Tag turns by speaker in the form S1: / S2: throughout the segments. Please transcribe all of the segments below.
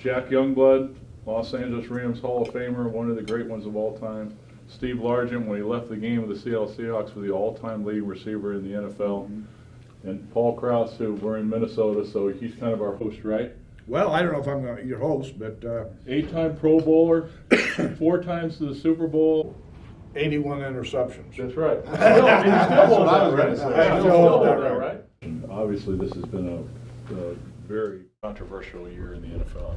S1: Jack Youngblood, Los Angeles Rams Hall of Famer, one of the great ones of all time. Steve Largent, when he left the game with the Seattle Seahawks, was the all-time leading receiver in the NFL. And Paul Krause, who we're in Minnesota, so he's kind of our host, right?
S2: Well, I don't know if I'm your host, but
S1: 8-time Pro Bowler, 4 times to the Super Bowl.
S2: 81 interceptions.
S1: That's right. Still holds that, right?
S2: I still hold that,
S1: right? Obviously, this has been a very controversial year in the NFL.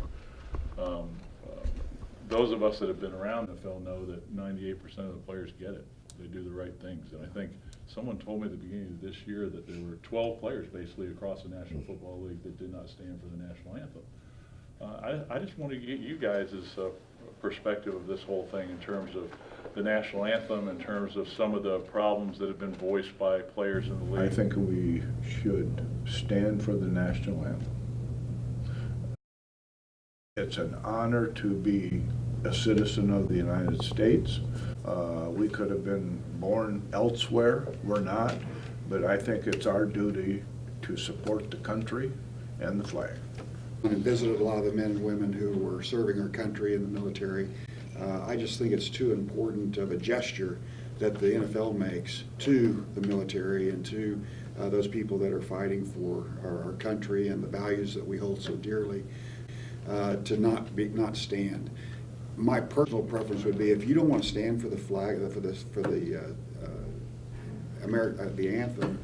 S1: Those of us that have been around the NFL know that 98% of the players get it. They do the right things. And I think someone told me at the beginning of this year that there were 12 players basically across the National Football League that did not stand for the national anthem. I just want to get you guys' perspective of this whole thing in terms of the national anthem, in terms of some of the problems that have been voiced by players in the league.
S3: I think we should stand for the national anthem. It's an honor to be a citizen of the United States. We could have been born elsewhere, we're not, but I think it's our duty to support the country and the flag.
S4: I visited a lot of the men and women who were serving our country in the military. I just think it's too important of a gesture that the NFL makes to the military and to those people that are fighting for our country and the values that we hold so dearly, to not stand. My personal preference would be, if you don't want to stand for the flag, for the anthem,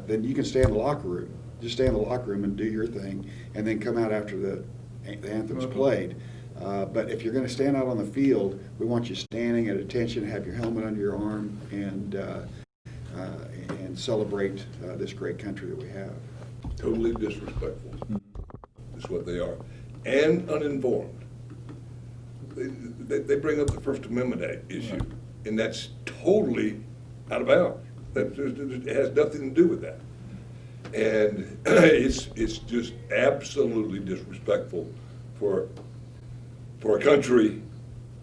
S4: then you can stay in the locker room. Just stay in the locker room and do your thing, and then come out after the anthem's played. But if you're going to stand out on the field, we want you standing at attention, have your helmet under your arm, and celebrate this great country that we have.
S5: Totally disrespectful is what they are, and uninformed. They bring up the First Amendment issue, and that's totally out of bounds. It has nothing to do with that. And it's just absolutely disrespectful for a country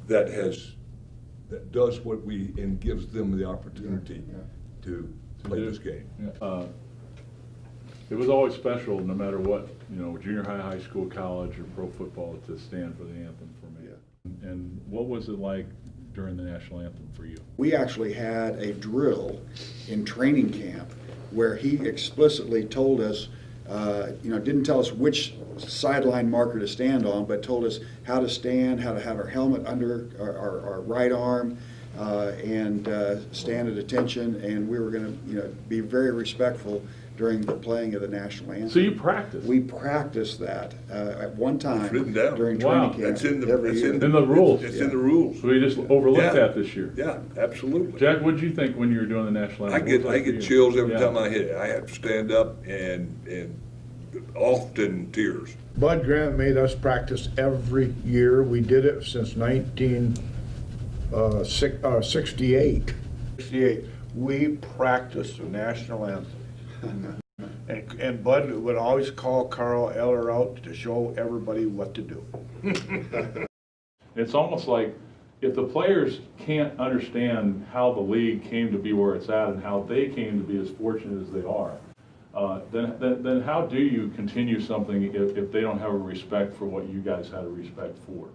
S5: that does what and gives them the opportunity to play this game.
S1: It was always special, no matter what, junior high school, college, or pro football, to stand for the anthem for me. And what was it like during the national anthem for you?
S4: We actually had a drill in training camp where he explicitly told us, didn't tell us which sideline marker to stand on, but told us how to stand, how to have our helmet under our right arm, and stand at attention, and we were going to be very respectful during the playing of the national anthem.
S1: So you practiced?
S4: We practiced that at one time
S5: written down.
S4: during training camp.
S5: That's in the
S1: rules.
S5: It's in the rules.
S1: So we just overlooked that this year.
S5: Yeah, absolutely.
S1: Jack, what did you think when you were doing the national anthem?
S5: I get chills every time I hit it. I have to stand up and often tears.
S2: Bud Grant made us practice every year. We did it since 1968. We practiced the national anthem. And Bud would always call Carl Eller out to show everybody what to do.
S1: It's almost like if the players can't understand how the league came to be where it's at and how they came to be as fortunate as they are, then how do you continue something if they don't have a respect for what you guys had a respect for?